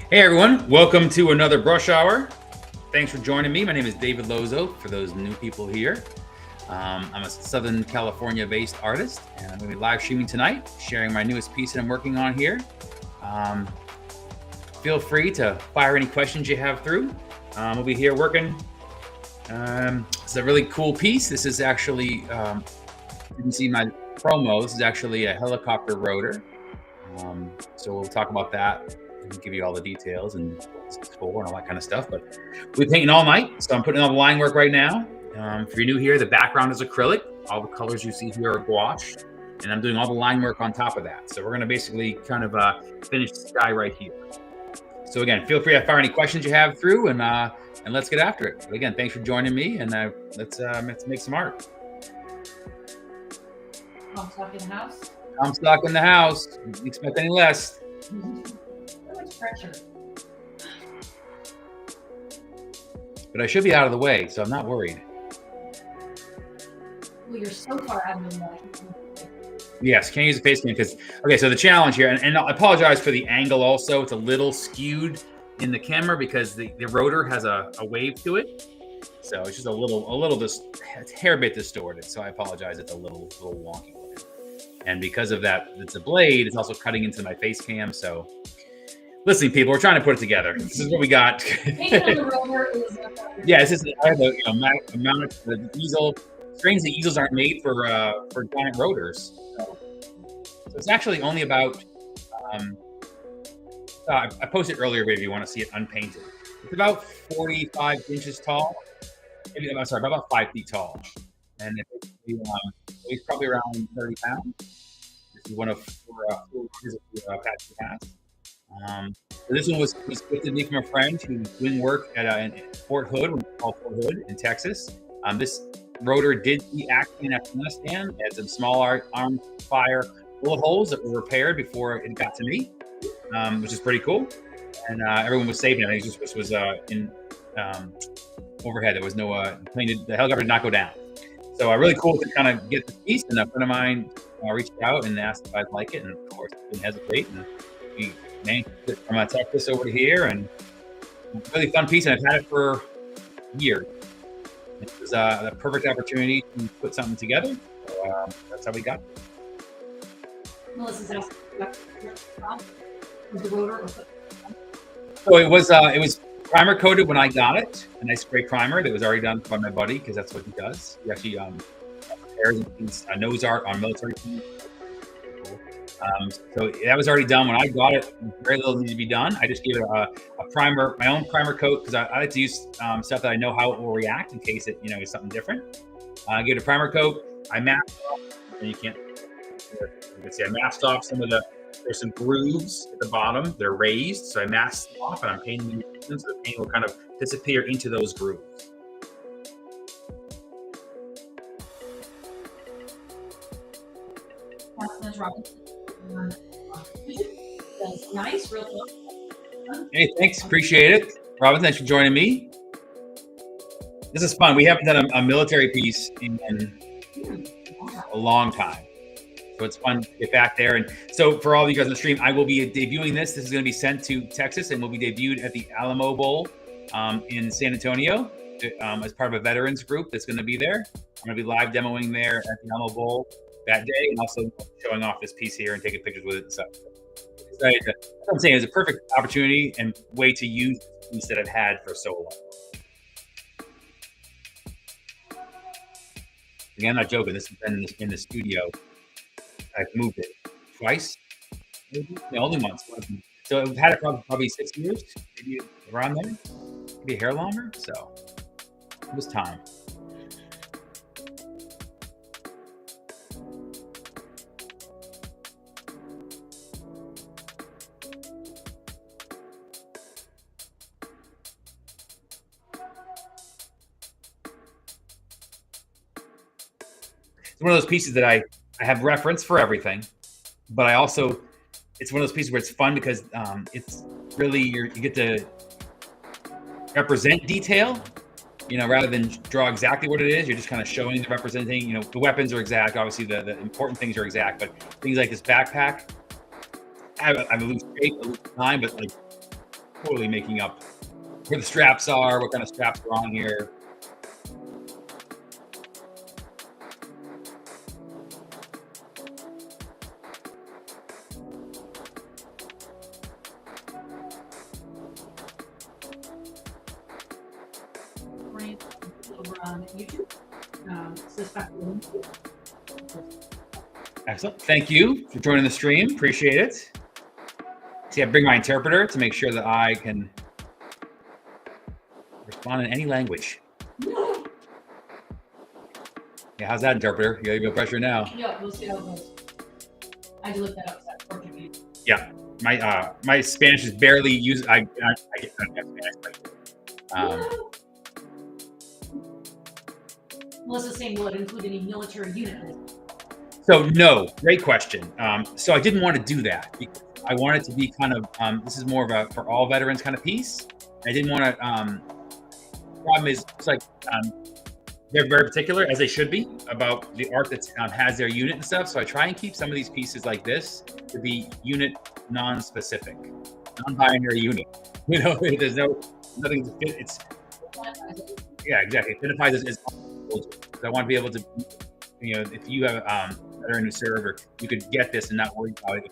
Hey everyone, welcome to another brush hour. Thanks for joining me. My name is David Lozeau, for those new people here. I'm a Southern California based artist, and I'm going to be live streaming tonight, sharing my newest piece that I'm working on here. Feel free to fire any questions you have through. We'll be here working. It's a really cool piece. This is actually, you can see my promo, this is actually a helicopter rotor. So we'll talk about that and give you all the details and what it's for and all that kind of stuff. But we're painting all night, so I'm putting all the line work right now. If you're new here, the background is acrylic. All the colors you see here are gouache, and I'm doing all the line work on top of that. So we're going to basically kind of finish the sky right here. So again, feel free to fire any questions you have through, and let's get after it. But again, thanks for joining me, and let's make some art. I'm stuck in the house. I'm stuck in the house. Didn't expect any less. So much pressure. But I should be out of the way, so I'm not worried. Well, you're so far out of the way. Yes, can't use the face cam because, okay, so the challenge here, and I apologize for the angle also. It's a little skewed in the camera because the rotor has a wave to it. So it's just a hair bit distorted. So I apologize, it's a little wonky looking. And because of that, it's a blade, it's also cutting into my face cam. So listen, people, we're trying to put it together. This is what we got. Painting on the rotor is Yeah, this is, I have a mount the easel. Strangely, easels aren't made for giant rotors. So it's actually only about, I posted earlier, if you want to see it unpainted. It's about 45 inches tall. Maybe, I'm sorry, about 5 feet tall. And it's probably around 30 pounds. This is one of 4 rotors of Apache Pass. So this one was gifted to me from a friend who's doing work at Fort Hood, called Fort Hood in Texas. This rotor did see action in Afghanistan. It had some small arm fire bullet holes that were repaired before it got to me, which is pretty cool. And everyone was safe. It just was in overhead. There was no plane. The helicopter did not go down. So really cool to kind of get the piece. And a friend of mine reached out and asked if I'd like it, and of course didn't hesitate. And we managed to get from Texas over to here, and really fun piece. And I've had it for years. It was a perfect opportunity to put something together. So that's how we got it. Melissa's asking about the rotor. Or so it was primer coated when I got it. A nice spray primer that was already done by my buddy, because that's what he does. He actually prepares nose art on military teams. So that was already done when I got it. Very little needed to be done. I just gave it a primer, my own primer coat, because I like to use stuff that I know how it will react in case it is something different. I gave it a primer coat. I masked off, and you can see I masked off there's some grooves at the bottom. They're raised, so I masked them off, and I'm painting them so the paint will kind of disappear into those grooves. That's Robinson. That's nice, real fun. Hey, thanks, appreciate it. Robin, thanks for joining me. This is fun. We haven't done a military piece in a long time. So it's fun to get back there. And so for all of you guys on the stream, I will be debuting this. This is going to be sent to Texas and will be debuted at the Alamo Bowl in San Antonio as part of a veterans group that's going to be there. I'm going to be live demoing there at the Alamo Bowl that day, and also showing off this piece here and taking pictures with it and stuff. So that's what I'm saying. It's a perfect opportunity and way to use this piece that I've had for so long. Again, I'm not joking. This has been in the studio. I've moved it twice, maybe only once. So I've had it probably 6 years, maybe around there, maybe a hair longer. So it was time. It's one of those pieces that I have reference for everything, but it's one of those pieces where it's fun because it's really, you get to represent detail, rather than draw exactly what it is. You're just kind of showing the representing, the weapons are exact. Obviously the important things are exact, but things like this backpack, I have a loose shape, a loose design, but like totally making up where the straps are, what kind of straps are on here. Right over on YouTube. Says back to Excellent. Thank you for joining the stream. Appreciate it. See, I bring my interpreter to make sure that I can respond in any language. Yeah, how's that, interpreter? You got no pressure now. Yeah, we'll see how it goes. I had to look that up. That's Portuguese. Yeah, my Spanish is barely used. I get Spanish. Melissa's saying, will it include any military unit? So no, great question. So I didn't want to do that because I wanted to be kind of, this is more of a for all veterans kind of piece. I didn't want to, problem is it's like, they're very particular, as they should be, about the art that has their unit and stuff. So I try and keep some of these pieces like this to be unit non-specific, non-binary unit. You know, there's nothing to fit. It's, yeah, exactly. It identifies as I want to be able to, you know, if you have a veteran who served, or you could get this and not worry about it.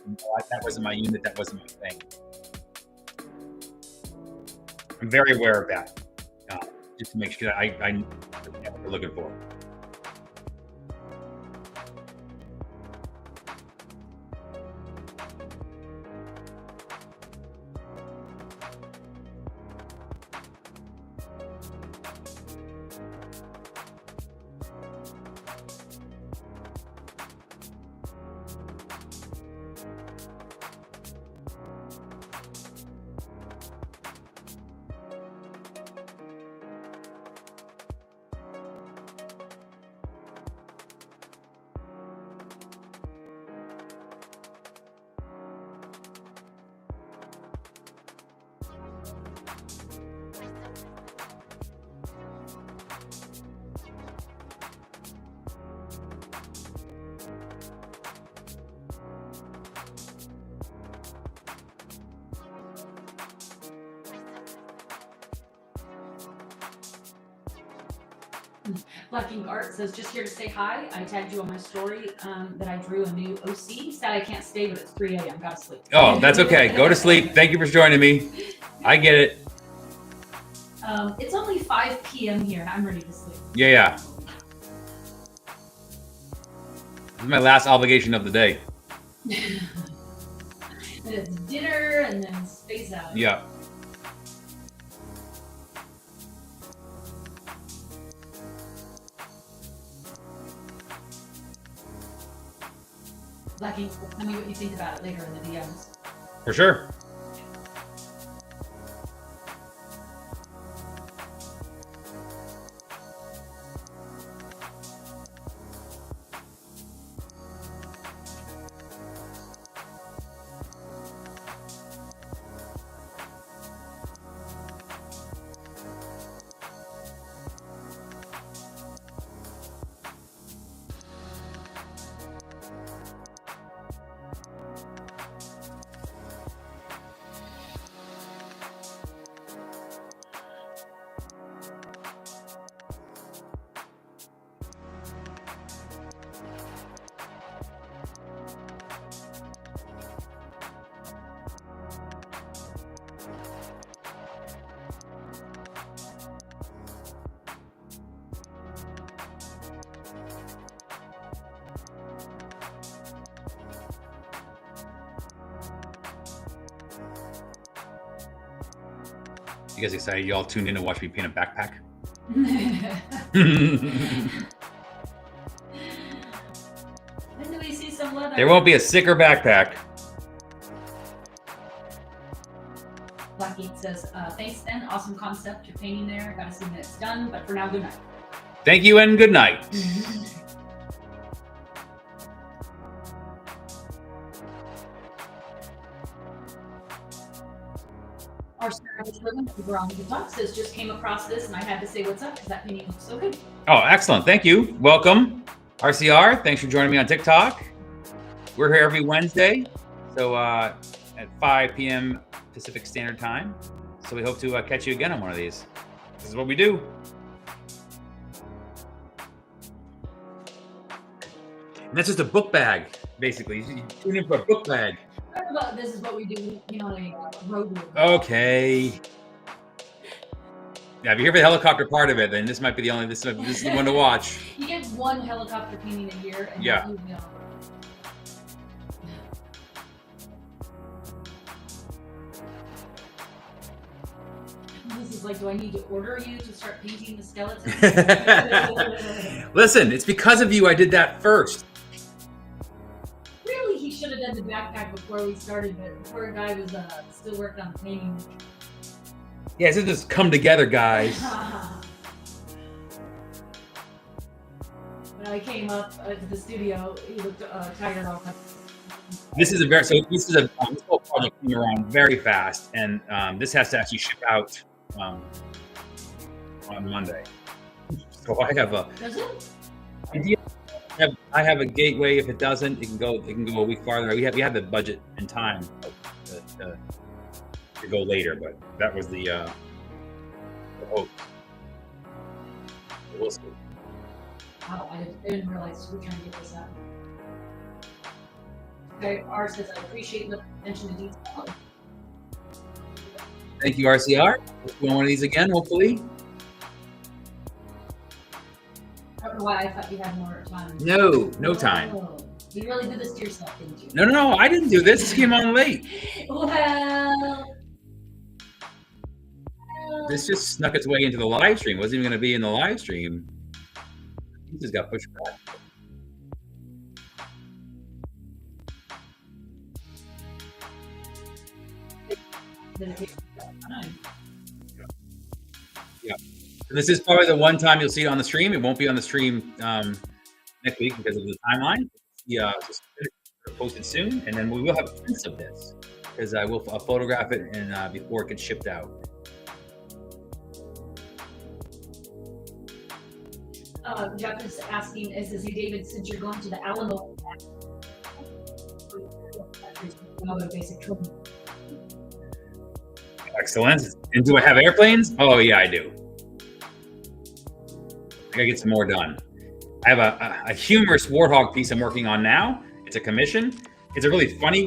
That wasn't my unit. That wasn't my thing. I'm very aware of that, just to make sure that I know what we're looking for. Black Ink Art says, just here to say hi. I tagged you on my story that I drew a new OC. Sad I can't stay, but it's 3 a.m. Gotta sleep. Oh, that's okay. Go to sleep. Thank you for joining me. I get it. It's only 5 p.m. here, and I'm ready to sleep. Yeah. This is my last obligation of the day. And it's dinner, and then space out. Yeah. Black Ink, tell me what you think about it later in the DMs. For sure. You guys excited? You all tuned in to watch me paint a backpack? When do we see some leather? There won't be a sicker backpack. Black Ink says, thanks, then. Awesome concept. You're painting there. Gotta see when it's done. But for now, good night. Thank you and good night. Our service women over on the talk says, just came across this and I had to say what's up because that painting looks so good. Oh, excellent. Thank you. Welcome. RCR, thanks for joining me on TikTok. We're here every Wednesday. So at 5 p.m. Pacific Standard Time. So we hope to catch you again on one of these. This is what we do. And that's just a book bag, basically. You tune in for a book bag. This is what we do, Rotor. Okay. Yeah, if you're here for the helicopter part of it, then this might be the only. This is the one to watch. You get one helicopter painting a year, and yeah. This is like, do I need to order you to start painting the skeleton? Listen, it's because of you I did that first. Really, he should have done the backpack before we started, but the poor guy was still working on painting. Yeah, this is come together, guys. When I came up to the studio, he looked tired all the time. This whole project came around very fast, and this has to actually ship out on Monday. So I have a idea. I have a gateway. If it doesn't, it can go a week farther. We have the budget and time to go later, but that was the hope. We'll see. Wow, I didn't realize we were trying to get this out. Okay, R says, I appreciate the attention to detail. Thank you, RCR. Let's do one of these again, hopefully. I don't know why I thought you had more time. No time. Oh, you really did this to yourself, didn't you? No, I didn't do this. This came on late. Well, this just snuck its way into the live stream. It wasn't even going to be in the live stream. This just got pushed back. Yeah. This is probably the one time you'll see it on the stream. It won't be on the stream next week because of the timeline. Yeah, just posted soon, and then we will have prints of this because I will photograph it and before it gets shipped out. Jeff is asking, hey David, since you're going to the Alamo, basic training. Excellent. And do I have airplanes? Oh yeah, I do. I gotta get some more done. I have a humorous warthog piece I'm working on now. It's a commission. It's a really funny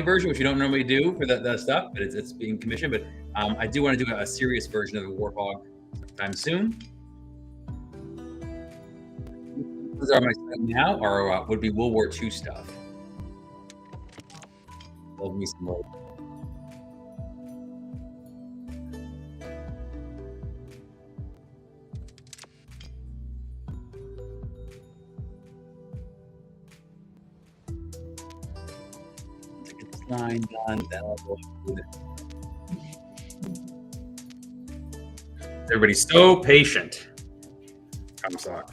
version, which you don't normally do for the stuff, but it's being commissioned. But I do want to do a serious version of the warthog sometime soon. Those are my stuff now, or would be World War II stuff. Love me some more. Line done. Everybody's so patient. I'm sorry.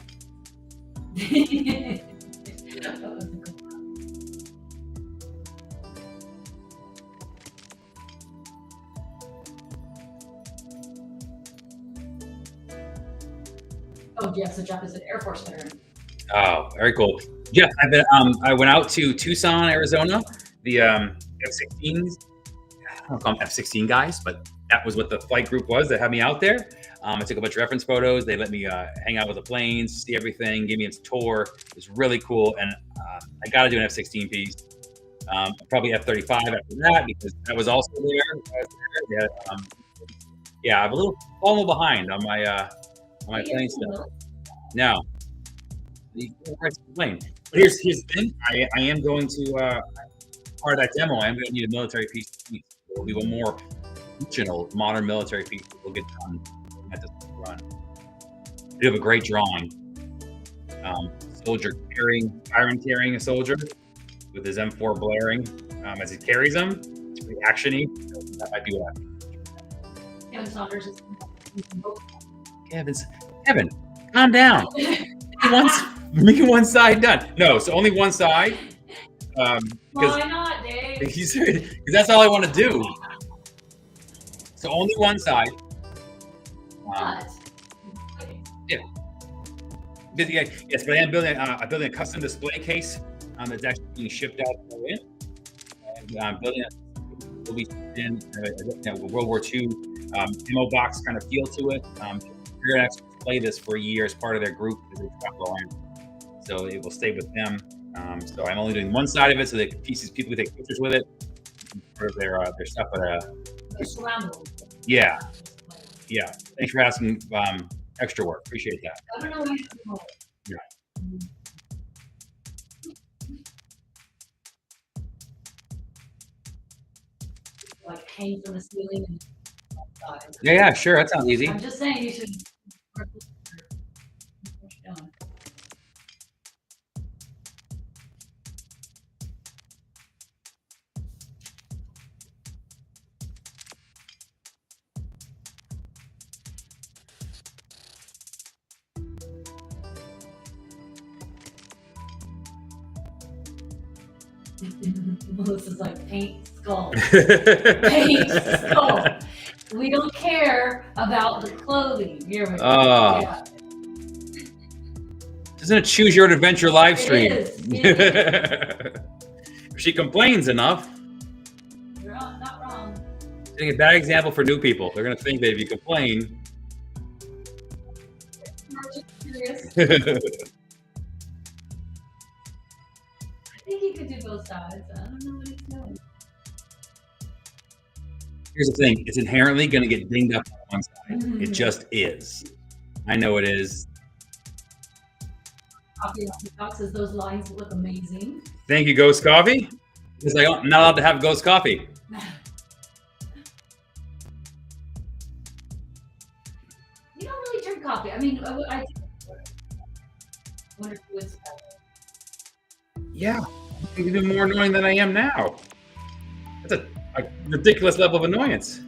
Oh, yeah, so Jeff is an Air Force veteran. Oh, very cool. Jeff, I went out to Tucson, Arizona. The F-16s, I don't call them F-16 guys, but that was what the flight group was that had me out there. I took a bunch of reference photos. They let me hang out with the planes, see everything, gave me a tour. It was really cool, and I got to do an F-16 piece. Probably F-35 after that because that was also there. Yeah, I'm a little behind on my plane stuff. No, the plane. But here's the thing. I am going to. Part of that demo, I'm going to need a military piece. There will be one more regional modern military piece that will get done at this run. We have a great drawing. Soldier carrying a soldier with his M4 blaring as he carries him. It's pretty actiony. So that might be what Kevin Saunders is. Kevin, calm down. Make one side done. No, so only one side. Why not, Dave? Because that's all I want to do. So only one side. Yeah. Yes, but I am building a custom display case that's actually being shipped out. And I'm building will be in World War II ammo box kind of feel to it. They're going to actually play this for a year as part of their group as they travel around. So it will stay with them. So I'm only doing one side of it, so that people take pictures with it for their stuff. Yeah. Thanks for asking. Extra work. Appreciate that. I don't know why you know. Yeah. Like hang from the ceiling and outside. Yeah, sure. That sounds easy. I'm just saying you should. Melissa's like paint skull. Paint skull. We don't care about the clothing. Here we go. Yeah. Doesn't it choose your adventure live stream? It is. If she complains enough. You're not wrong. Setting a bad example for new people. They're going to think that if you complain. I'm just curious. I think he could do both sides. I don't know what he's doing. Here's the thing. It's inherently going to get dinged up on one side. Mm-hmm. It just is. I know it is. Coffee on TikTok says those lines look amazing. Thank you, Ghost Coffee. Because I'm not allowed to have Ghost Coffee. You don't really drink coffee. I mean, I wonder if you would. Yeah, I'm even more annoying than I am now. That's a ridiculous level of annoyance.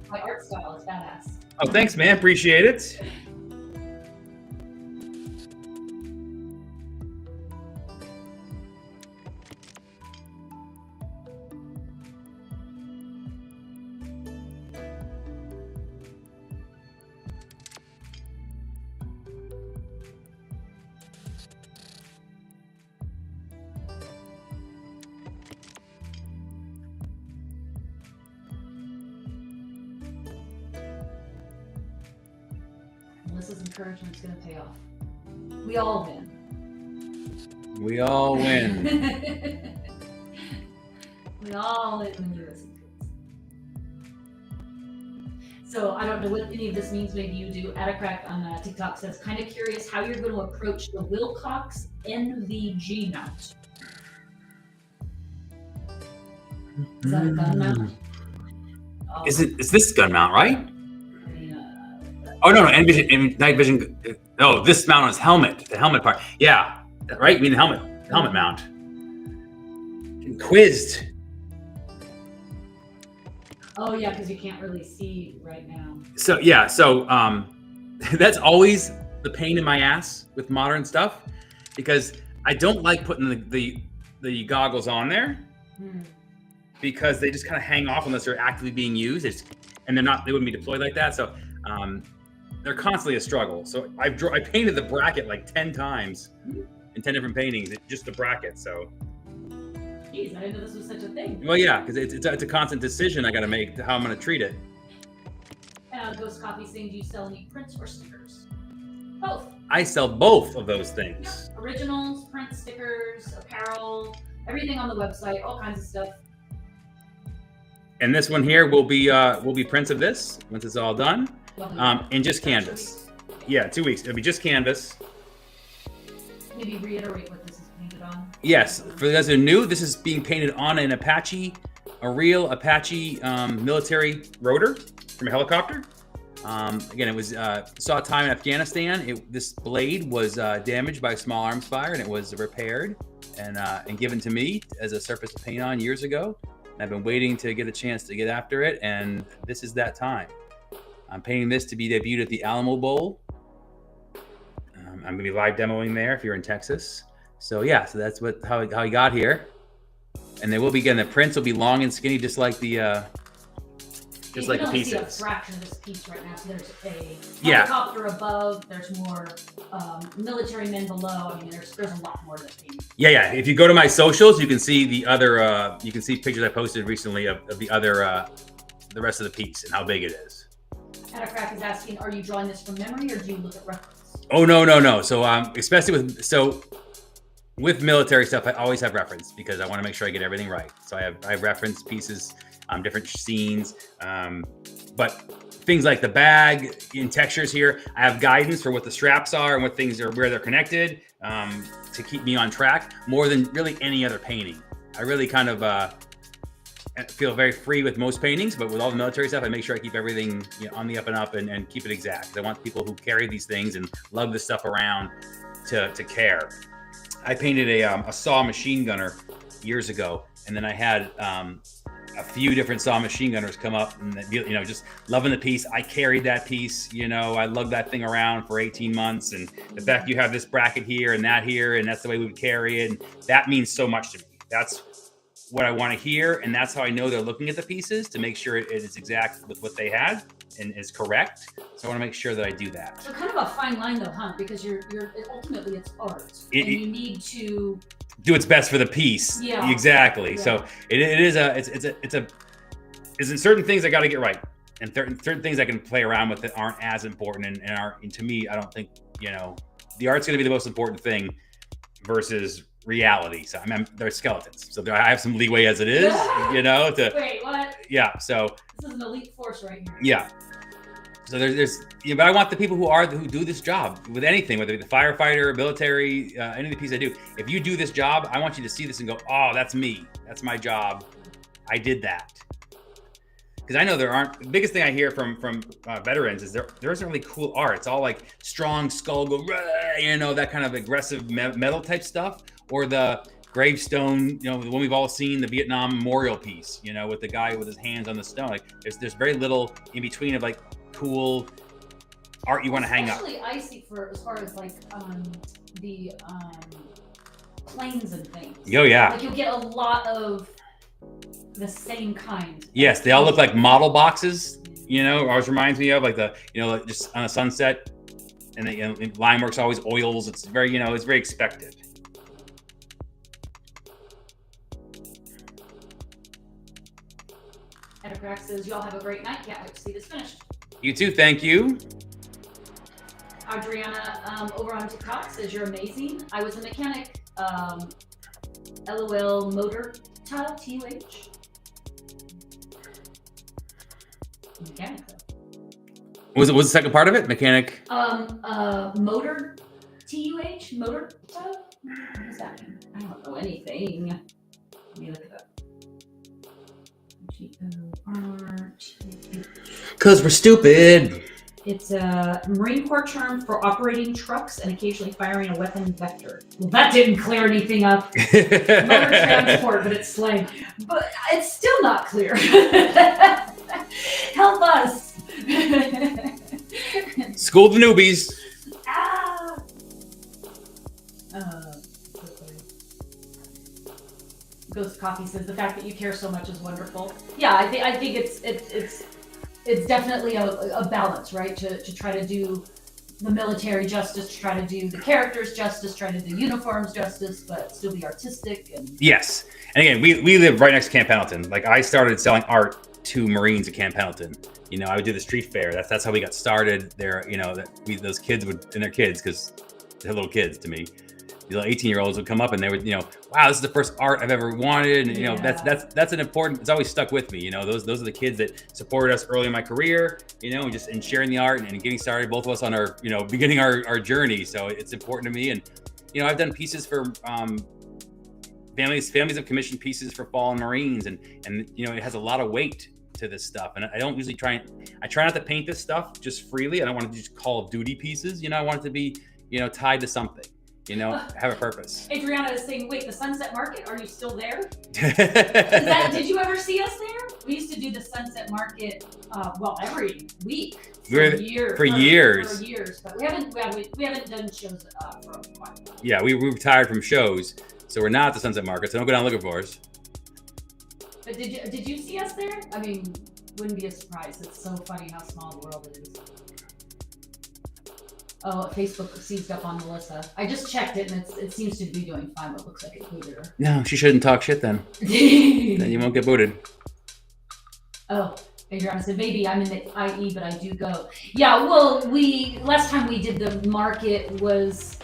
My art style is badass. Oh, thanks, man. Appreciate it. Melissa's encouragement is going to pay off. We all win. We all win. We all win when you listen to it. So I don't know what any of this means. Maybe you do. Attacrack on TikTok says, kind of curious how you're going to approach the Wilcox NVG mount. Is that a gun mount? Is this gun mount, right? Oh, no, night vision. Oh, this mount on his helmet, the helmet part. Yeah, right? You mean the helmet mount. Getting quizzed. Oh, yeah, because you can't really see right now. So, yeah, that's always the pain in my ass with modern stuff, because I don't like putting the goggles on there because they just kind of hang off unless they're actively being used. They wouldn't be deployed like that. So, they're constantly a struggle. So I painted the bracket like 10 times in 10 different paintings, just the bracket. So. Jeez, I didn't know this was such a thing. Well, yeah, because it's a constant decision I got to make how I'm going to treat it. Ghost Coffee saying, do you sell any prints or stickers? Both. I sell both of those things. Yep. Originals, prints, stickers, apparel, everything on the website, all kinds of stuff. And this one here will be prints of this once it's all done. And just canvas. Yeah, 2 weeks. It'll be just canvas. Maybe reiterate what this is painted on. Yes, for those who are new, this is being painted on a real Apache military rotor from a helicopter. Again, it was saw time in Afghanistan. This blade was damaged by a small arms fire, and it was repaired and given to me as a surface to paint on years ago. And I've been waiting to get a chance to get after it, and this is that time. I'm painting this to be debuted at the Alamo Bowl. I'm going to be live demoing there if you're in Texas. So yeah, so that's how he got here. And they will be, again, the prints will be long and skinny, just like the just like the pieces. You can only pieces. see a fraction of this piece right now. So there's a Yeah. helicopter above. There's more military men below. I mean, there's a lot more to this painting. Yeah. If you go to my socials, you can see the other. You can see pictures I posted recently of the other, the rest of the piece and how big it is. Crack is asking, are you drawing this from memory or do you look at reference? Oh no. So especially with military stuff, I always have reference because I want to make sure I get everything right. So I have reference pieces, different scenes, but things like the bag in textures here, I have guidance for what the straps are and what things are, where they're connected, to keep me on track more than really any other painting. I really kind of feel very free with most paintings, but with all the military stuff, I make sure I keep everything on the up and up and keep it exact. I want people who carry these things and love this stuff around to care. I painted a saw machine gunner years ago, and then I had a few different saw machine gunners come up and just loving the piece. I carried that piece, I lugged that thing around for 18 months, and the fact you have this bracket here and that here, and that's the way we would carry it, and that means so much to me. That's what I want to hear, and that's how I know they're looking at the pieces to make sure it is exact with what they had and is correct. So I want to make sure that I do that. So kind of a fine line though, huh? Because you're ultimately it's art, and you need to do what's best for the piece. Yeah, exactly. Yeah. So it's in certain things I got to get right, and certain things I can play around with that aren't as important and aren't. And to me, I don't think the art's going to be the most important thing versus reality. So I mean, they're skeletons, so I have some leeway as it is. Wait, what? Yeah. So this is an elite force right here. Yeah. So there's but I want the people who do this job with anything, whether it be the firefighter, military, any of the piece I do. If you do this job, I want you to see this and go, oh, that's me. That's my job. I did that. Because I know the biggest thing I hear from veterans is there isn't really cool art. It's all like strong skull, that kind of aggressive metal type stuff, or the gravestone, the one we've all seen, the Vietnam memorial piece, with the guy with his hands on the stone. Like there's very little in between of like cool art you want to hang up. Especially I see for as far as like the planes and things. Oh yeah. Like you'll get a lot of the same kind. Yes, they all look like model boxes. Always reminds me of like the like just on a sunset, and the line work's always oils. It's very it's very expected. Crack says, y'all have a great night. Can't wait to see this finished. You too. Thank you. Adriana over on TikTok says, you're amazing. I was a mechanic. LOL motor TUH. Mechanic though. Was the second part of it? Mechanic. Motor TUH? Motor tub? What does that mean? I don't know anything. Let me look it up. Because we're stupid. It's a Marine Corps term for operating trucks and occasionally firing a weapon vector. Well, that didn't clear anything up. Motor transport, but it's slang. But it's still not clear. Help us. School the newbies. Ah. Ghost Coffee says the fact that you care so much is wonderful. Yeah, I think it's definitely a balance, right? To try to do the military justice, to try to do the characters justice, try to do uniforms justice, but still be artistic. And yes, and again, we live right next to Camp Pendleton. Like I started selling art to Marines at Camp Pendleton. I would do the street fair. That's how we got started there. Those kids would, and they're kids because they're little kids to me. These little 18-year-olds would come up and they would, wow, this is the first art I've ever wanted. And, that's an important, it's always stuck with me. Those are the kids that supported us early in my career, and sharing the art and getting started, both of us on our, beginning our journey. So it's important to me. And, I've done pieces for families have commissioned pieces for fallen Marines. And it has a lot of weight to this stuff. And I don't usually I try not to paint this stuff just freely. I don't want to just Call of Duty pieces. I want it to be, tied to something. Have a purpose. Adriana is saying, wait, the Sunset Market, are you still there? Did you ever see us there? We used to do the Sunset Market, every week for years. But we haven't done shows for a while. Yeah, we retired from shows, so we're not at the Sunset Market, so don't go down looking for us. But did you see us there? I mean, Wouldn't be a surprise. It's so funny how small the world is. Oh, Facebook seized up on Melissa. I just checked it, and it seems to be doing fine, but it looks like it booted her. No, she shouldn't talk shit then. Then you won't get booted. Oh, Adriana said, maybe I'm in the IE, but I do go. Yeah, well, last time we did the market was,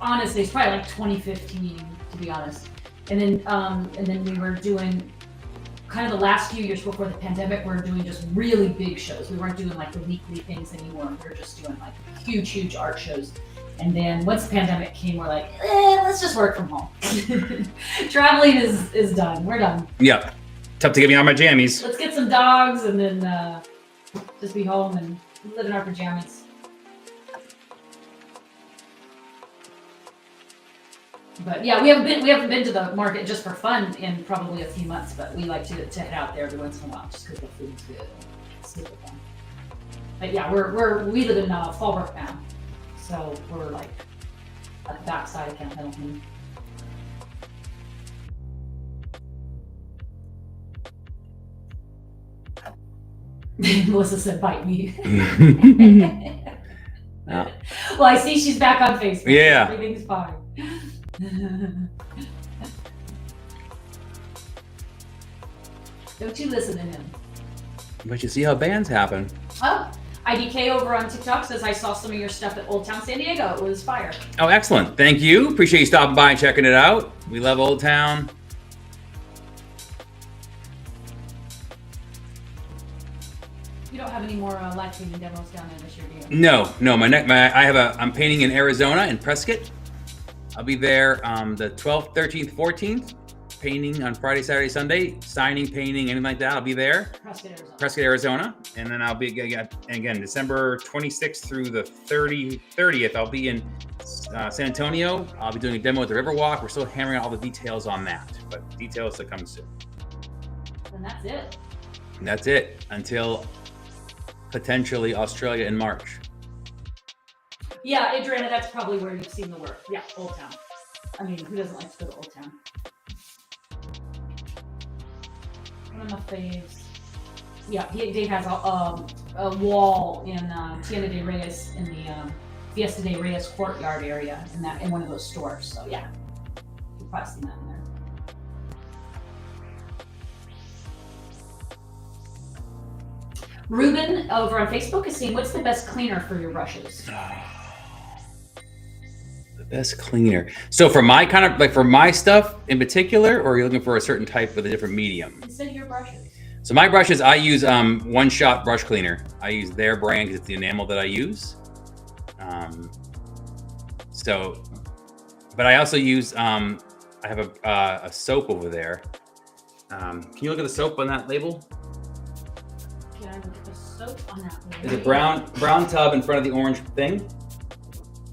honestly, it's probably like 2015, to be honest. And then we were doing kind of the last few years before the pandemic, we were doing just really big shows. We weren't doing like the weekly things anymore. We were just doing like huge art shows. And then once the pandemic came, we're like, let's just work from home. Traveling is done. We're done. Yeah. Tough to get me on my jammies. Let's get some dogs and then just be home and live in our pajamas. But yeah, we haven't been to the market just for fun in probably a few months, but we like to head out there every once in a while just because the food's good. It's super fun. But yeah, we live in Fallbrook now, so we're like at the backside of Camp Pendleton. Melissa said, "Bite me." No. Well, I see she's back on Facebook. Yeah. Everything's fine. Don't you listen to him. But you see how bands happen. Oh, IDK over on TikTok says, I saw some of your stuff at Old Town San Diego. It was fire. Oh, excellent. Thank you. Appreciate you stopping by and checking it out. We love Old Town. You don't have any more live painting demos down there this year, do you? No. I'm painting in Arizona, in Prescott. I'll be there the 12th, 13th, 14th, painting on Friday, Saturday, Sunday, signing, painting, anything like that. I'll be there. Prescott, Arizona. And then I'll be, again, December 26th through the 30th, I'll be in San Antonio. I'll be doing a demo at the Riverwalk. We're still hammering out all the details on that, but details to come soon. And that's it. And that's it until potentially Australia in March. Yeah, Adriana, that's probably where you've seen the work. Yeah, Old Town. I mean, who doesn't like to go to Old Town? One of my faves. Yeah, Dave has a wall in Tienda de Reyes in the Fiesta de Reyes courtyard area in one of those stores. So yeah, you've probably seen that in there. Ruben over on Facebook is saying, what's the best cleaner for your brushes? The best cleaner. So for my kind of, like for my stuff in particular, or are you looking for a certain type with a different medium? Instead of your brushes. So my brushes, I use One Shot brush cleaner. I use their brand because it's the enamel that I use. But I also use, I have a soap over there. Can you look at the soap on that label? Can I look at the soap on that label? There's a brown tub in front of the orange thing.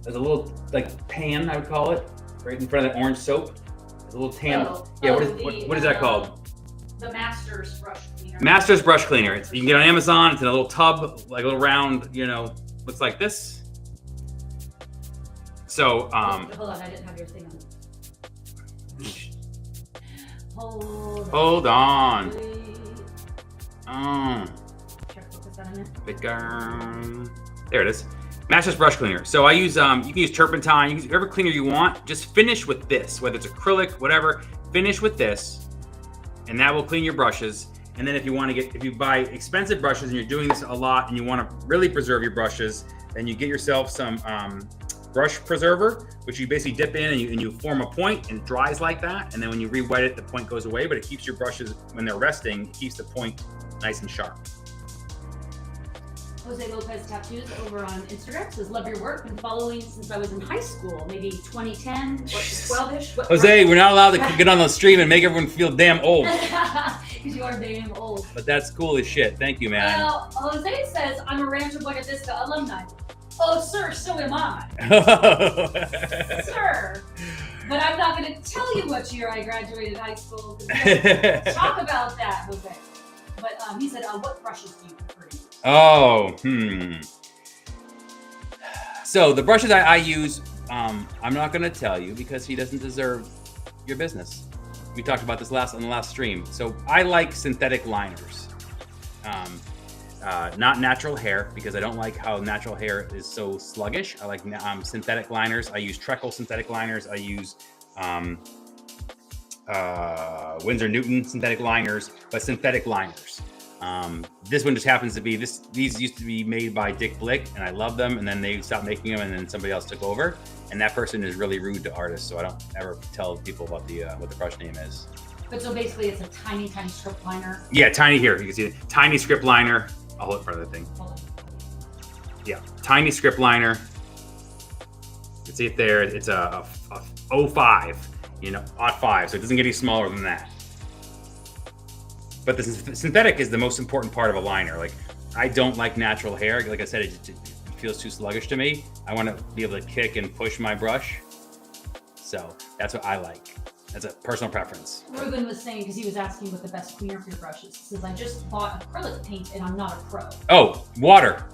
There's a little like pan, I would call it, right in front of the orange soap. There's a little tan. What is that called? The Masters brush cleaner. Masters brush cleaner. You can get it on Amazon. It's in a little tub, like a little round, looks like this. So, hold on, I didn't have your thing on. Hold on. There it is. Masters brush cleaner. So I use, you can use turpentine, you can use whatever cleaner you want. Just finish with this, whether it's acrylic, whatever. Finish with this, and that will clean your brushes. And then if you buy expensive brushes and you're doing this a lot and you want to really preserve your brushes, then you get yourself some brush preserver, which you basically dip in and you form a point and it dries like that. And then when you re-wet it, the point goes away, but it keeps your brushes, when they're resting, it keeps the point nice and sharp. Jose Lopez Tattoos over on Instagram says, love your work. Been following since I was in high school, maybe 2010 or 12-ish. Jose, we're not allowed to get on the stream and make everyone feel damn old. Because you are damn old. But that's cool as shit. Thank you, man. Jose says, I'm a Rancho Buena Vista alumni. Oh, sir, so am I. Sir. But I'm not going to tell you what year I graduated high school. Talk about that, Jose. But he said, what brushes do you prefer to use? So the brushes I use, I'm not going to tell you because he doesn't deserve your business. we talked about this on the last stream. So I like synthetic liners, not natural hair, because I don't like how natural hair is so sluggish. I like synthetic liners. I use Treckle synthetic liners. I use Winsor Newton synthetic liners, but synthetic liners. This one just happens to be these used to be made by Dick Blick, and I love them, and then they stopped making them, and then somebody else took over, and that person is really rude to artists, so I don't ever tell people about what the brush name is. But so basically it's a tiny script liner. Yeah, tiny. Here you can see it. Tiny script liner. I'll hold it in front of the thing. Yeah, tiny script liner. You can see it there. It's a 05, aught 5, so it doesn't get any smaller than that. But the synthetic is the most important part of a liner. Like, I don't like natural hair. Like I said, it feels too sluggish to me. I want to be able to kick and push my brush. So that's what I like. That's a personal preference. Ruben was saying, because he was asking what the best cleaner for your brushes. He says, I just bought acrylic paint and I'm not a pro. Oh, water.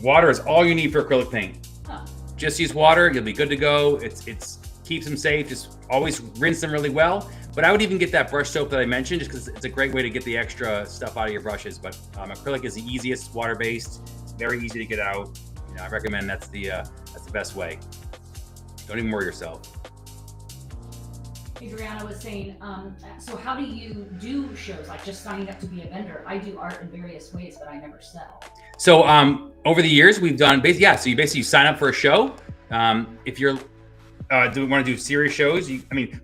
Water is all you need for acrylic paint. Huh. Just use water. You'll be good to go. It's keeps them safe. Just always rinse them really well. But I would even get that brush soap that I mentioned, just because it's a great way to get the extra stuff out of your brushes. But acrylic is the easiest, water-based. It's very easy to get out. I recommend that's the best way. Don't even worry yourself. Adriana was saying, so how do you do shows? Like just signing up to be a vendor? I do art in various ways, but I never sell. So over the years, we've done so you basically sign up for a show. If you're want to do serious shows,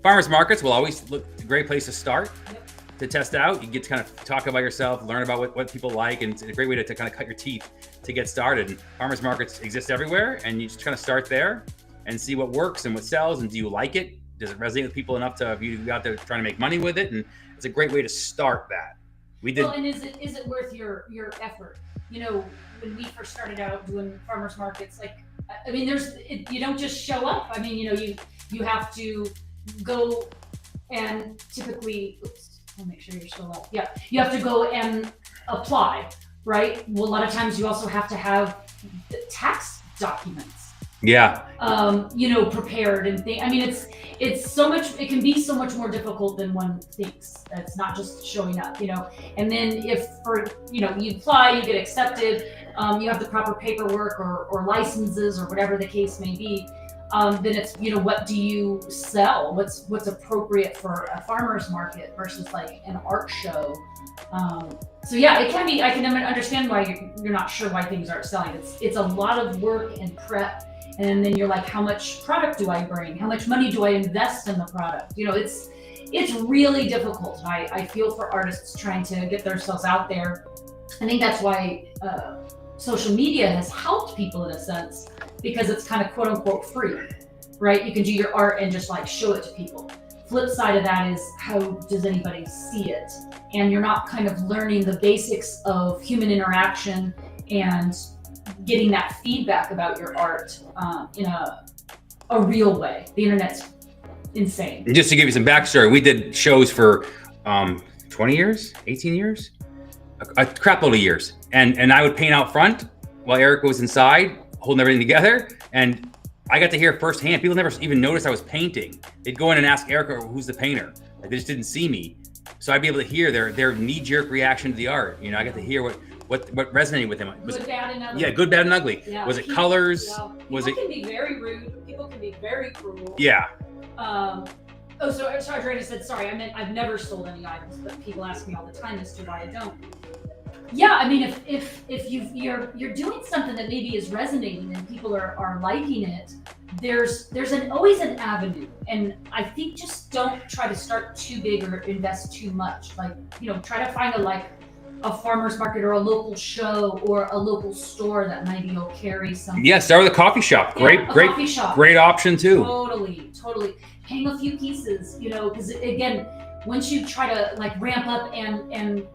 farmers markets will always look a great place to start. Yep. To test out. You get to kind of talk about yourself, learn about what people like, and it's a great way to kind of cut your teeth to get started. And farmers markets exist everywhere, and you just kind of start there and see what works and what sells, and do you like it? Does it resonate with people enough to you go out there trying to make money with it? And it's a great way to start that. We did. Well, and is it worth your effort? When we first started out doing farmers markets, you don't just show up. You have to go and typically. I'll make sure you're still up. Yeah, you have to go and apply, right? Well, a lot of times you also have to have the tax documents. Yeah. Prepared and it's so much. It can be so much more difficult than one thinks. It's not just showing up, And then if you apply, you get accepted. You have the proper paperwork or licenses or whatever the case may be. Then it's, what do you sell? What's appropriate for a farmer's market versus like an art show? So yeah, it can be, I can understand why you're not sure why things aren't selling. It's a lot of work and prep. And then you're like, how much product do I bring? How much money do I invest in the product? It's really difficult. And I feel for artists trying to get themselves out there. I think that's why social media has helped people in a sense, because it's kind of quote unquote free, right? You can do your art and just like show it to people. Flip side of that is, how does anybody see it? And you're not kind of learning the basics of human interaction and getting that feedback about your art in a real way. The internet's insane. And just to give you some backstory, we did shows for 20 years, 18 years, a crap load of years. And I would paint out front while Eric was inside holding everything together. And I got to hear firsthand, people never even noticed I was painting. They'd go in and ask Eric, who's the painter? Like, they just didn't see me. So I'd be able to hear their knee-jerk reaction to the art. I got to hear what resonated with him. Good, bad, and ugly. Yeah, good, bad, and ugly. Yeah. Was it colors? Yeah. Was it? People can be very rude. People can be very cruel. Yeah. Sorry, Brady said, sorry, I meant I've never sold any items, but people ask me all the time as to why I don't. Yeah, if you're doing something that maybe is resonating and people are liking it, there's always an avenue. And I think just don't try to start too big or invest too much. Like, try to find a farmer's market or a local show or a local store that maybe will carry something. Yeah, start with a coffee shop. Coffee shop. Great option too. Totally. Hang a few pieces, because again, once you try to like ramp up and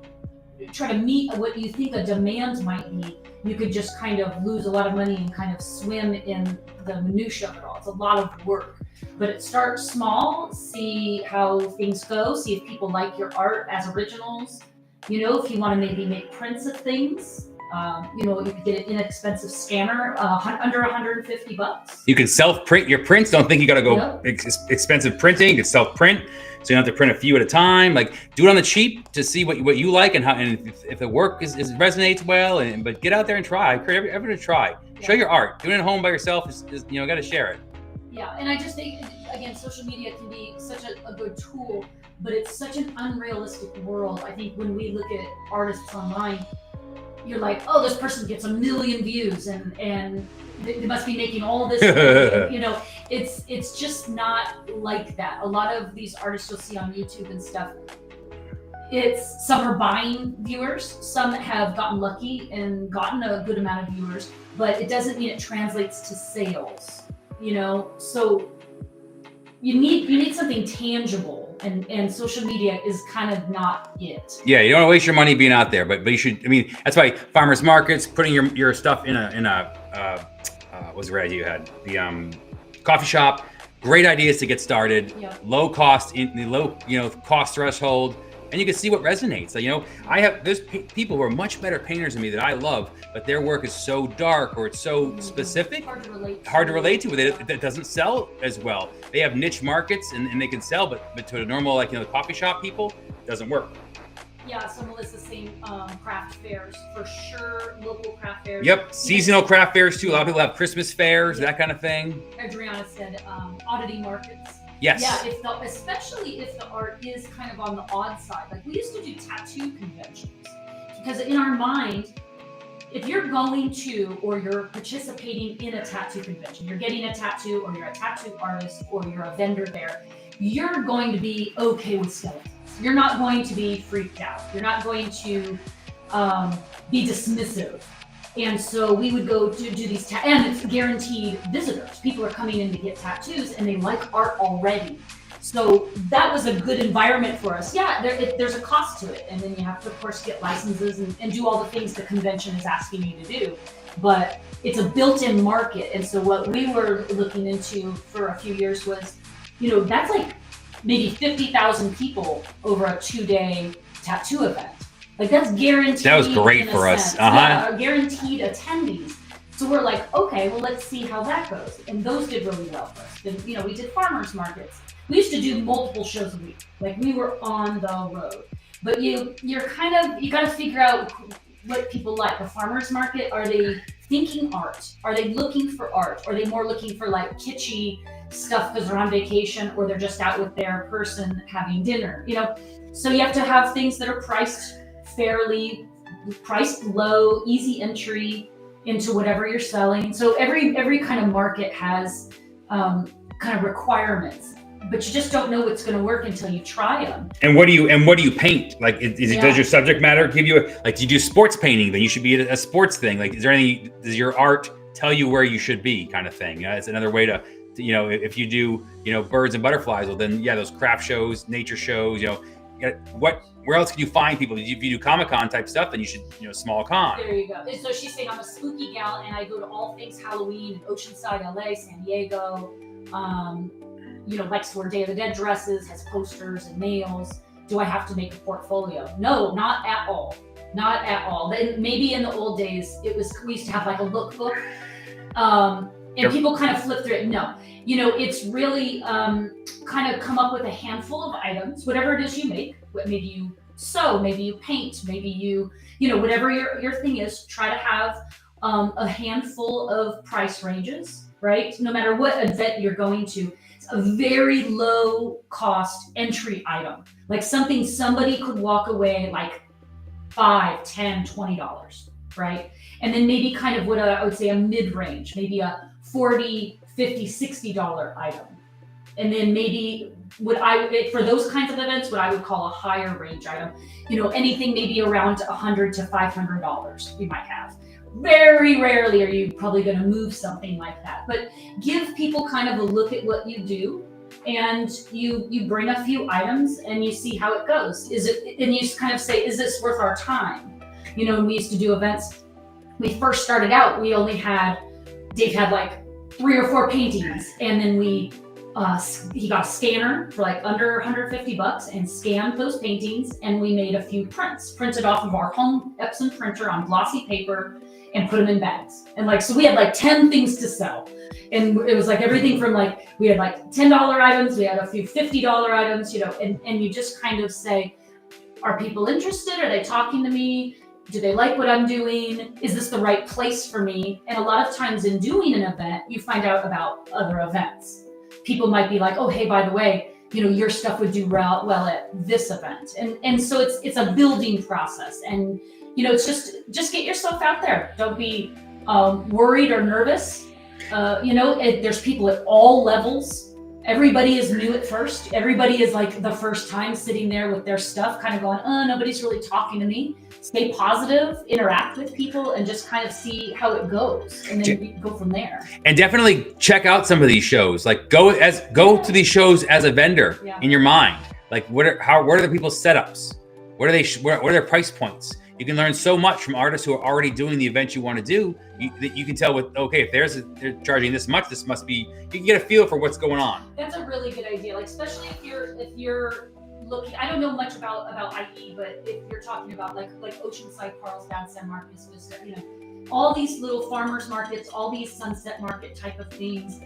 try to meet what you think a demand might be, you could just kind of lose a lot of money and kind of swim in the minutia of it all. It's a lot of work, but it starts small, see how things go, see if people like your art as originals. If you want to maybe make prints of things, You could get an inexpensive scanner, under $150. You can self-print your prints. Don't think you got to go Yep. expensive printing. You can self-print, so you don't have to print a few at a time. Like, do it on the cheap to see what you like and how, and if the work is resonates well. But get out there and try. I encourage everyone to try. Show your art. Doing it at home by yourself is got to share it. Yeah, and I just think, again, social media can be such a good tool, but it's such an unrealistic world. I think when we look at artists online, you're like, oh, this person gets 1 million views and they must be making all this money. It's just not like that. A lot of these artists you'll see on YouTube and stuff, some are buying viewers, some have gotten lucky and gotten a good amount of viewers, but it doesn't mean it translates to sales. So you need something tangible, and social media is kind of not it. Yeah, you don't want to waste your money being out there, but you should. I mean, that's why farmers markets, putting your stuff in a what's the right idea you had? The coffee shop. Great ideas to get started. Yep. Low cost, in the low cost threshold, and you can see what resonates. There's people who are much better painters than me that I love, but their work is so dark or it's so specific, hard to relate to. It doesn't sell as well. They have niche markets and they can sell, but to a normal coffee shop people, it doesn't work. Yeah, so Melissa's saying craft fairs for sure, local craft fairs. Yep, seasonal craft fairs too. A lot of people have Christmas fairs, that kind of thing. Adriana said oddity markets. Yes. Yeah, especially if the art is kind of on the odd side. Like, we used to do tattoo conventions because in our mind, if you're going to or you're participating in a tattoo convention, you're getting a tattoo or you're a tattoo artist or you're a vendor there, you're going to be okay with skeletons. You're not going to be freaked out. You're not going to be dismissive. And so we would go to do these, and it's guaranteed visitors. People are coming in to get tattoos and they like art already. So that was a good environment for us. Yeah, there's a cost to it. And then you have to, of course, get licenses and do all the things the convention is asking you to do. But it's a built-in market. And so what we were looking into for a few years was, that's like maybe 50,000 people over a 2-day tattoo event. Like, that's guaranteed. That was great for us. Yeah, guaranteed attendees. So we're like, okay, well, let's see how that goes. And those did really well for us. Then, we did farmers markets. We used to do multiple shows a week. Like, we were on the road. But you got to figure out what people like. The farmers market, are they thinking art? Are they looking for art? Are they more looking for like kitschy stuff because they're on vacation or they're just out with their person having dinner? So you have to have things that are priced fairly, priced low, easy entry into whatever you're selling. So every kind of market has kind of requirements, but you just don't know what's going to work until you try them. And what do you paint? Like, does your subject matter give you do you do sports painting? Then you should be at a sports thing. Like, does your art tell you where you should be, kind of thing? It's another way to if you do birds and butterflies, well then those craft shows, nature shows, where else can you find people? If you do Comic-Con type stuff, then you should, small con. There you go. And so she's saying, I'm a spooky gal and I go to all things Halloween in Oceanside, LA, San Diego. Likes to wear Day of the Dead dresses, has posters and nails. Do I have to make a portfolio? No, not at all. Not at all. Then maybe in the old days, we used to have like a lookbook. And people kind of flip through it. No, it's really kind of come up with a handful of items, whatever it is you make. Maybe you sew, maybe you paint, maybe you whatever your thing is. Try to have a handful of price ranges, right? No matter what event you're going to, it's a very low cost entry item, like something somebody could walk away like $5, $10, $20, right? And then maybe kind of what I would say a mid-range, maybe a $40, $50, $60 item. And then maybe for those kinds of events, what I would call a higher range item, anything maybe around $100 to $500 we might have. Very rarely are you probably going to move something like that, but give people kind of a look at what you do, and you bring a few items and you see how it goes. And you kind of say, is this worth our time? When we used to do events, we first started out, Dave had like 3 or 4 paintings, and then we he got a scanner for like under $150 and scanned those paintings, and we made a few prints, printed off of our home Epson printer on glossy paper, and put them in bags. And like, so we had like 10 things to sell. And it was like everything from like, we had like $10 items, we had a few $50 items, and you just kind of say, are people interested? Are they talking to me? Do they like what I'm doing? Is this the right place for me? And a lot of times in doing an event, you find out about other events. People might be like, oh, hey, by the way, your stuff would do well at this event. And so it's a building process. And, it's just get yourself out there. Don't be worried or nervous. There's people at all levels. Everybody is new at first. Everybody is like the first time sitting there with their stuff kind of going, nobody's really talking to me. Stay positive, interact with people, and just kind of see how it goes, and then go from there. And definitely check out some of these shows. Like go to these shows as a vendor in your mind. Like what are the people's setups? What are their price points? You can learn so much from artists who are already doing the event you want to do. You can tell if they're charging this much, this must be. You can get a feel for what's going on. That's a really good idea. Like especially if you're looking. I don't know much about IE, but if you're talking about like Oceanside, Carlsbad, San Marcos Vista, all these little farmers markets, all these sunset market type of things.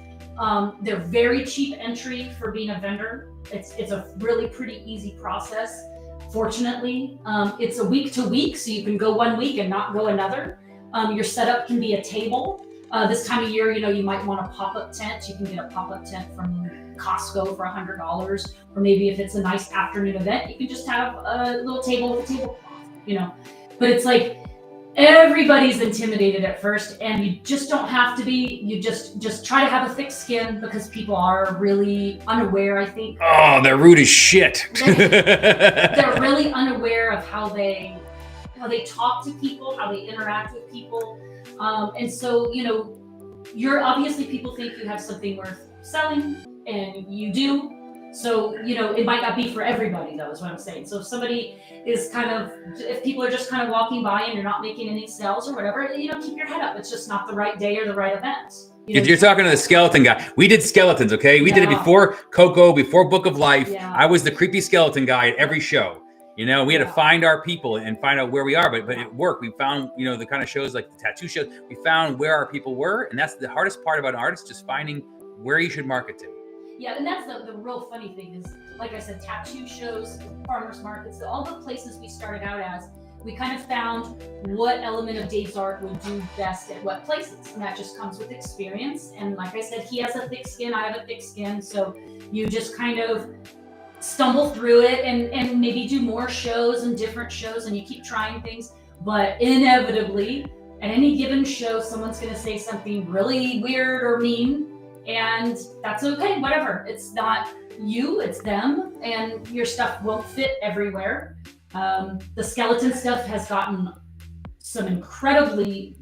They're very cheap entry for being a vendor. It's a really pretty easy process. Fortunately, it's a week to week, so you can go one week and not go another. Your setup can be a table. This time of year, you might want a pop-up tent. You can get a pop-up tent from Costco for $100, or maybe if it's a nice afternoon event, you can just have a little table with a tablecloth, But it's like everybody's intimidated at first, and you just don't have to be. You just try to have a thick skin, because people are really unaware, I think. Oh, they're rude as shit. They're really unaware of how they talk to people, how they interact with people. And so, you're obviously, people think you have something worth selling, and you do. So, it might not be for everybody, though, is what I'm saying. So if somebody is if people are just kind of walking by and you're not making any sales or whatever, keep your head up. It's just not the right day or the right event. If you're talking to the skeleton guy, we did skeletons, okay? We did it before Coco, before Book of Life. Yeah. I was the creepy skeleton guy at every show. We had to find our people and find out where we are, but it worked. We found, the kind of shows like the tattoo shows, we found where our people were. And that's the hardest part about an artist, just finding where you should market to. Yeah, and that's the real funny thing is, like I said, tattoo shows, farmers markets, all the places we started out as, we kind of found what element of Dave's art would do best at what places. And that just comes with experience. And like I said, he has a thick skin, I have a thick skin. So you just kind of stumble through it and maybe do more shows and different shows, and you keep trying things. But inevitably, at any given show, someone's going to say something really weird or mean. And that's okay, whatever. It's not you, it's them, and your stuff won't fit everywhere. The skeleton stuff has gotten some incredibly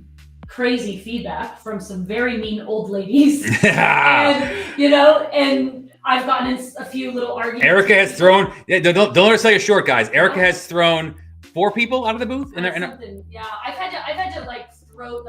crazy feedback from some very mean old ladies. And I've gotten in a few little arguments. Erica has thrown, don't let her sell you short, guys. Erica has thrown 4 people out of the booth. Yeah, I've had to to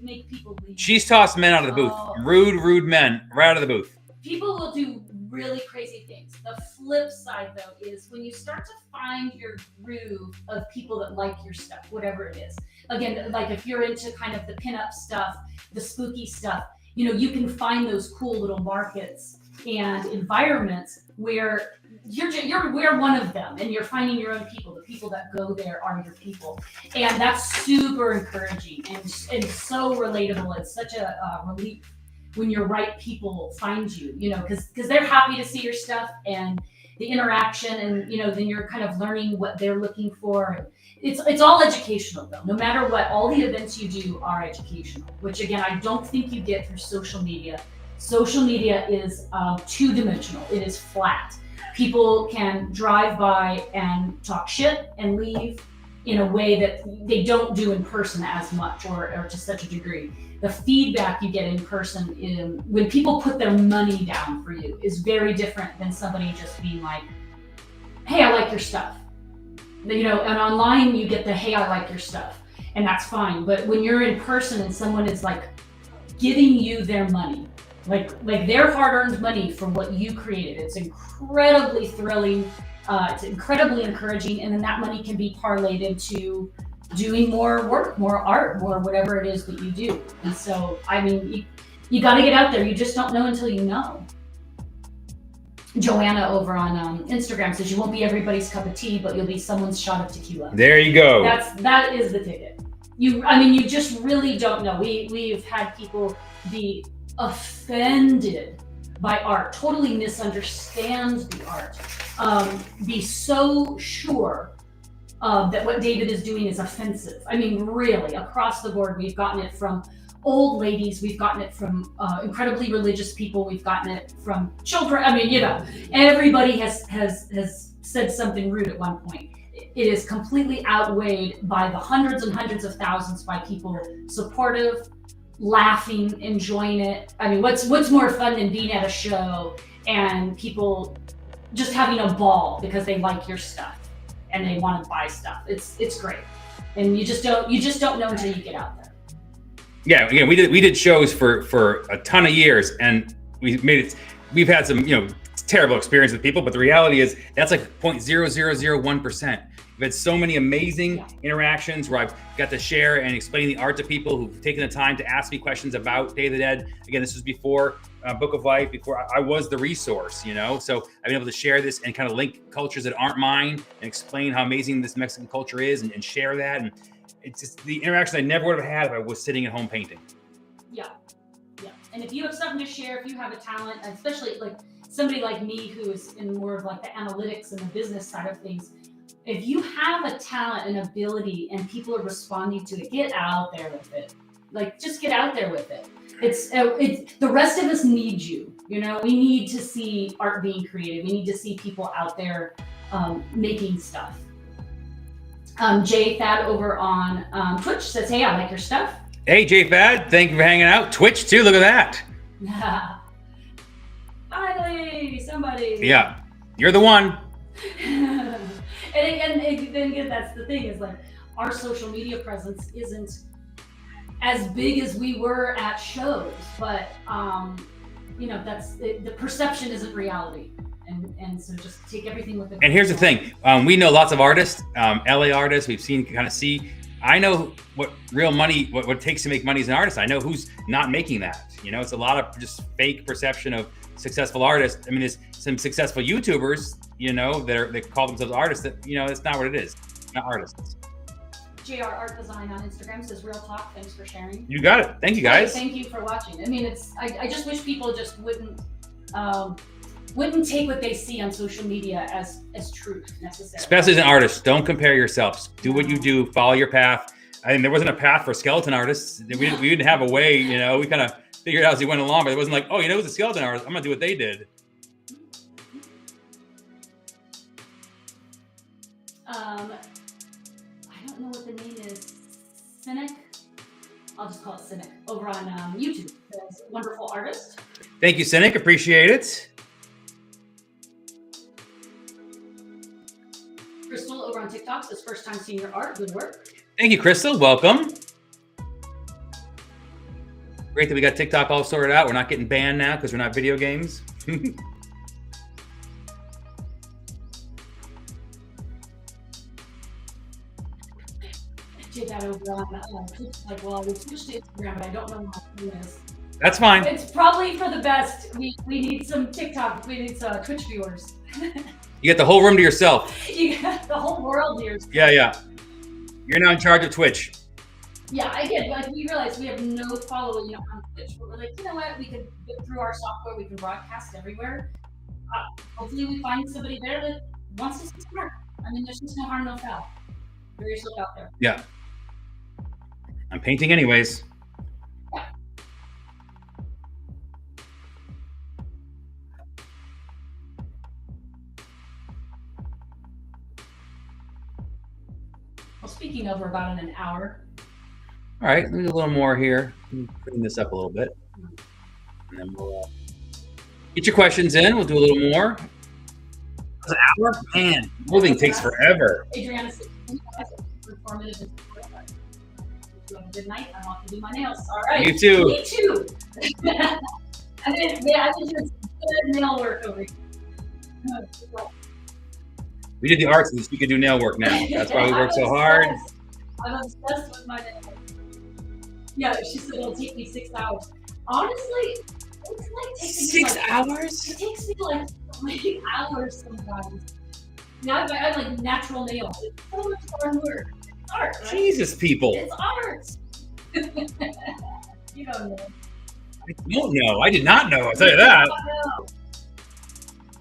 make people leave. She's tossed men out of the booth. Rude men right out of the booth. People will do really crazy things. The flip side, though, is when you start to find your groove of people that like your stuff, whatever it is. Again, like if you're into kind of the pinup stuff, the spooky stuff, you can find those cool little markets and environments where we're one of them, and you're finding your own people. The people that go there are your people, and that's super encouraging and so relatable. It's such a relief when your right people find you, because they're happy to see your stuff and the interaction, and then you're kind of learning what they're looking for. It's all educational, though. No matter what, all the events you do are educational, which again I don't think you get through social media. Social media is 2-dimensional. It is flat. People can drive by and talk shit and leave in a way that they don't do in person as much, or to such a degree. The feedback you get in person, when people put their money down for you, is very different than somebody just being like, hey, I like your stuff. And online you get the, hey, I like your stuff. And that's fine. But when you're in person and someone is like giving you their money, like their hard-earned money from what you created. It's incredibly thrilling. It's incredibly encouraging, and then that money can be parlayed into doing more work, more art, more whatever it is that you do. And so, I mean, you got to get out there. You just don't know until you know. Joanna over on Instagram says you won't be everybody's cup of tea, but you'll be someone's shot of tequila. There you go. That is the ticket. You just really don't know. We've had people be offended by art, totally misunderstand the art, be so sure that what David is doing is offensive. I mean, really, across the board, we've gotten it from old ladies, we've gotten it from incredibly religious people, we've gotten it from children. I mean, everybody has said something rude at one point. It is completely outweighed by the hundreds and hundreds of thousands by people supportive, laughing, enjoying it. I mean, what's more fun than being at a show and people just having a ball because they like your stuff and they want to buy stuff? It's great, and you just don't know until you get out there. Yeah, again, we did shows for a ton of years, and we've had some terrible experience with people, but the reality is that's like 0.0001%. We've had so many amazing interactions where I've got to share and explain the art to people who've taken the time to ask me questions about Day of the Dead. Again, this was before Book of Life, before I was the resource, so I've been able to share this and kind of link cultures that aren't mine and explain how amazing this Mexican culture is and share that. And it's just the interaction I never would have had if I was sitting at home painting. Yeah. And if you have something to share, if you have a talent, especially like somebody like me who is in more of like the analytics and the business side of things, if you have a talent and ability and people are responding to it, get out there with it. Like, just get out there with it. It's the rest of us need you. We need to see art being created. We need to see people out there making stuff. Jay Thad over on Twitch says, "Hey, I like your stuff." Hey, Jay Thad, thank you for hanging out. Twitch too. Look at that. Finally, somebody. Yeah, you're the one. And again, that's the thing, is like our social media presence isn't as big as we were at shows, but that's the perception isn't reality, and so just take everything with it. And here's the thing: we know lots of artists, LA artists. We've seen I know what real money, what it takes to make money as an artist. I know who's not making that. It's a lot of just fake perception of successful artists. I mean, there's some successful YouTubers, that call themselves artists. That it's not what it is. Not artists. JR Art Design on Instagram says, "Real talk. Thanks for sharing." You got it. Thank you, guys. Thank you for watching. I mean, I just wish people just wouldn't take what they see on social media as truth necessarily. Especially as an artist, don't compare yourselves. Do what you do. Follow your path. I mean, there wasn't a path for skeleton artists. We didn't have a way. We kind of figured out as we went along, but it wasn't like, oh, it was a skeleton artist, I'm gonna do what they did. I don't know what the name is. Cynic. I'll just call it Cynic over on YouTube. It's a wonderful artist. Thank you, Cynic. Appreciate it. Crystal over on TikTok says, "First time seeing your art. Good work." Thank you, Crystal. Welcome. Great that we got TikTok all sorted out. We're not getting banned now because we're not video games. Did that over on like, well, we switched to Instagram, but I don't know how to do this. That's fine. It's probably for the best. We need some TikTok. We need some Twitch viewers. You get the whole room to yourself. You got the whole world to yourself. Yeah. You're now in charge of Twitch. Yeah, again, like we realize we have no following on Twitch, but we're like, you know what? We can get through our software. We can broadcast everywhere. Hopefully, we find somebody there that wants to subscribe. I mean, there's just no harm, no foul. Put yourself out there. Yeah. I'm painting anyways. Yeah. Well, speaking of, we're about in an hour. All right, let me do a little more here. Clean this up a little bit. And then we'll get your questions in. We'll do a little more. It's an hour? Man, moving takes forever. Adriana says, informative and supportive. You have a good night. I'm off to do my nails. All right. You too. Me too. I did some good nail work over here. We did the arts so we could do nail work now. That's why we work so hard. I'm obsessed with my nails. Yeah, she said it'll take me 6 hours. Honestly, it's like taking 6 hours? It takes me like 3 hours sometimes. Now I have like natural nails. It's so much hard work. It's art, right? Jesus, people. It's art. You don't know. I don't know. I did not know. I'll tell you that. All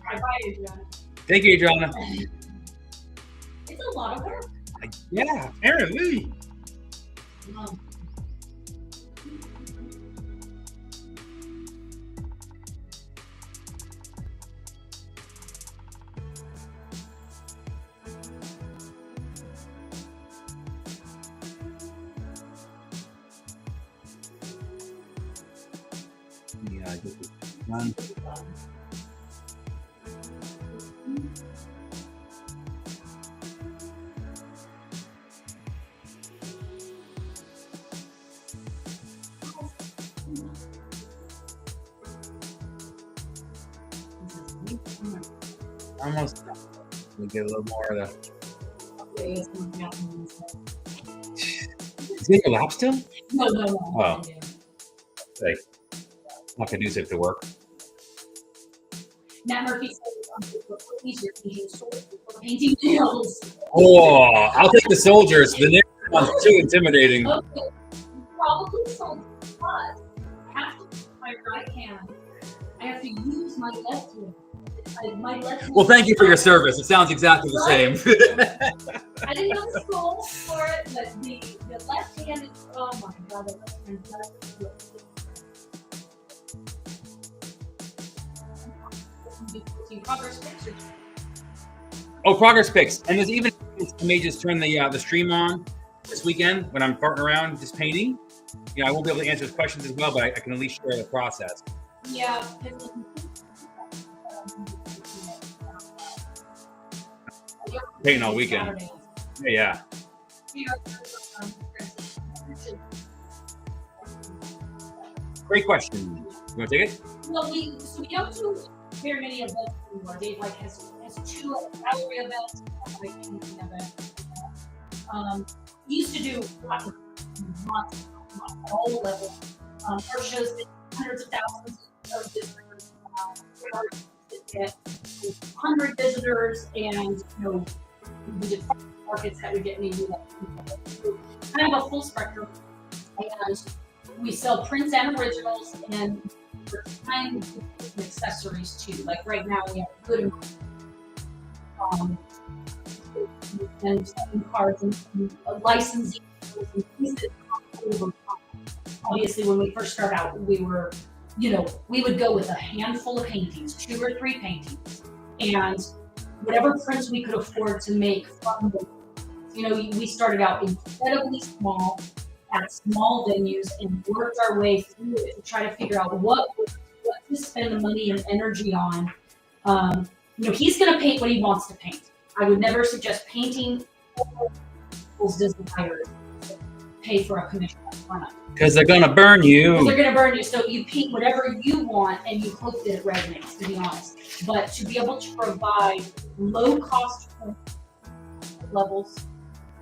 right, bye, Adriana. Thank you, Adriana. It's a lot of work. Yeah, apparently. Yeah, I get this done. Almost done. We get a little more of the. Is it your lap still? No. Oh. Like, not conducive to work. Matt Murphy said easier for painting nails. Oh, I'll take the soldiers. The nails are too intimidating. Okay, probably soldiers, but I have to use my right hand. I have to use my left hand. My left hand. Well, thank you for your service. It sounds exactly the same. I didn't go to school for it, but the left hand is, oh my God, the left hand is progress pictures. Oh, progress pics. And there's even, I may just turn the stream on this weekend when I'm farting around just painting. You know, I won't be able to answer his questions as well, but I can at least share the process. Yeah. Painting all weekend. Yeah. Great question. You want to take it? Well, we don't do very many events anymore. Dave has 2 gallery events, like painting events. We used to do lots of all levels. Our shows get hundreds of thousands of visitors. Get 100 visitors, and we did markets that would get maybe kind of a full spectrum. And we sell prints and originals, and we're trying to put some accessories too. Like right now, we have good and cards and licensing and pieces. Obviously, when we first started out, we were, we would go with a handful of paintings, 2 or 3 paintings, and whatever prints we could afford to make from them. We started out incredibly small at small venues and worked our way through it to try to figure out what to spend the money and energy on. He's going to paint what he wants to paint. I would never suggest painting people's desires to pay for a commission up front. Because they're going to burn you. So you paint whatever you want and you hope that it resonates, to be honest. But to be able to provide low cost levels,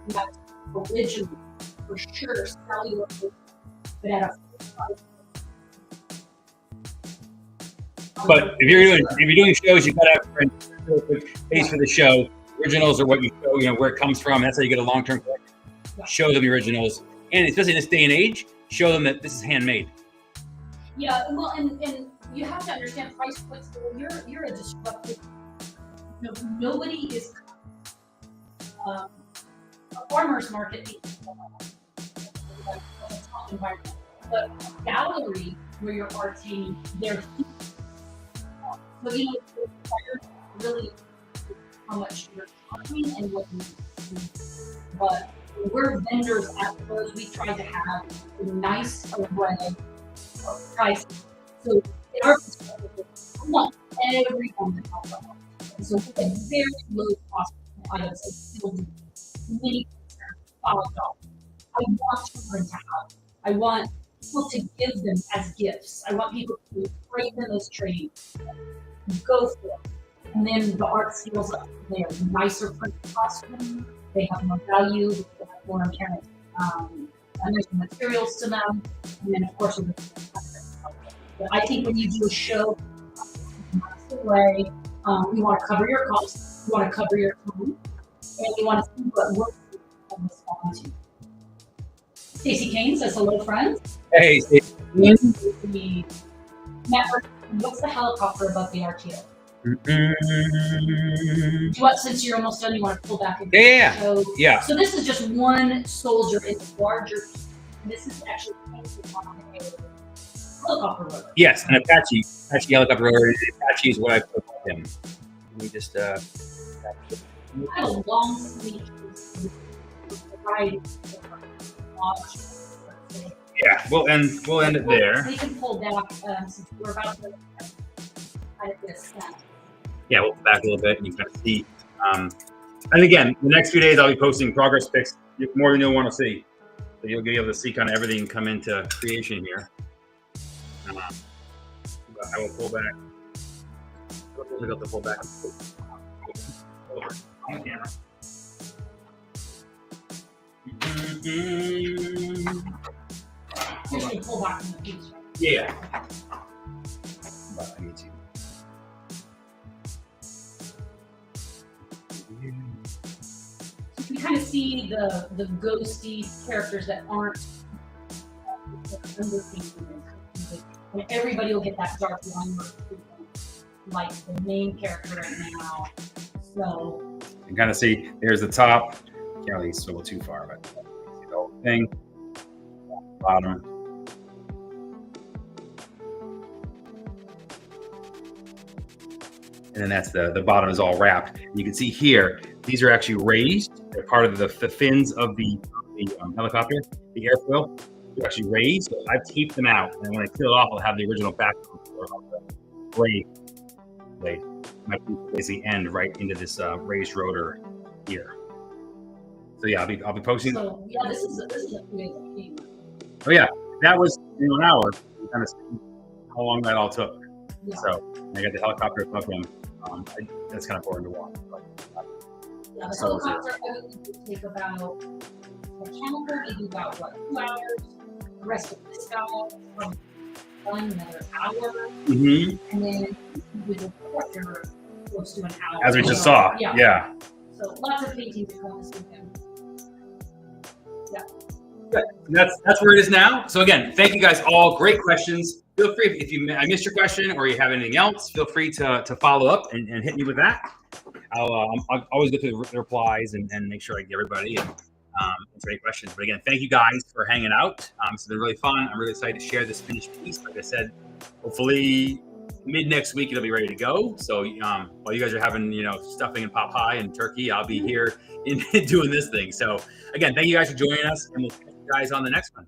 you have original, for sure, cellular, but at a price. But if you're doing shows, you gotta have pays for the show. Originals are what you show, where it comes from. That's how you get a long-term collection. Yeah. Show them the originals, and especially in this day and age, show them that this is handmade. Yeah, well, and you have to understand price points. You're a disruptive. Nobody is a farmer's market environment, but a gallery where your art's hanging, they're so really how much you're charging and what you need. But we're vendors at those. We try to have a nice array of prices. So in our perspective, we want everyone to help out. And so we get very low cost items and still do many $5. I want children to have. I want people to give them as gifts. I want people to trade them as trade. Go for it. And then the art scales up from there. Nicer print costumes, they have more value, they have more inherent nicer materials to them. And then, of course, but I think when you do a show, way, you want to cover your costs, you want to cover your time, and you want to see what works and respond to. Stacey Kane says, hello, friends. Hey, The network, what's the helicopter above the RTO? What, since you're almost done, you want to pull back and show? Yeah. So this is just one soldier in larger. This is actually painted on a helicopter rotor. Yes, an Apache helicopter rotor. Apache is what I put with him. Let me just I have a long sleeve variety. Yeah, we'll end it there. We can pull back since we're about to kind of this. Yeah, we'll pull back a little bit and you can kind of see. And again, the next few days I'll be posting progress pics, more than you'll want to see. So you'll be able to see kind of everything come into creation here. I will pull back. We'll have to pull back on the camera. You should pull back from the piece, right? Yeah. But I need to. You can kind of see the ghosty characters that aren't and everybody will get that dark line like the main character right now. So You can kind of see there's the top. Can't really swivel too far, but see the whole thing. Bottom. And then that's the bottom is all wrapped. And you can see here, these are actually raised. They're part of the fins of the helicopter. The airfoil is actually raised. So I've taped them out, and when I peel it off, I'll have the original background of the blade. My basically end right into this raised rotor here. So yeah, I'll be posting. So yeah, this is a game. Oh yeah, that was in 1 hour. You kind of see how long that all took. Yeah. So I got the helicopter above him. That's kind of boring to watch. Yeah, the So helicopter I would take about mechanical, maybe about 2 hours. The rest of this guy from another hour, Mm-hmm. and then with the helicopter close to an hour. As we just saw. Yeah. Yeah. So lots of painting to come this weekend. Good. That's where it is now. So again, thank you guys all. Great questions. Feel free if I missed your question or you have anything else, feel free to follow up and hit me with that. I'll always get through the replies and make sure I get everybody and answer any questions. But again, thank you guys for hanging out. It's been really fun. I'm really excited to share this finished piece. Like I said, hopefully mid next week it'll be ready to go. So while you guys are having stuffing and pot pie and turkey, I'll be here doing this thing. So again, thank you guys for joining us, and we'll see you guys on the next one.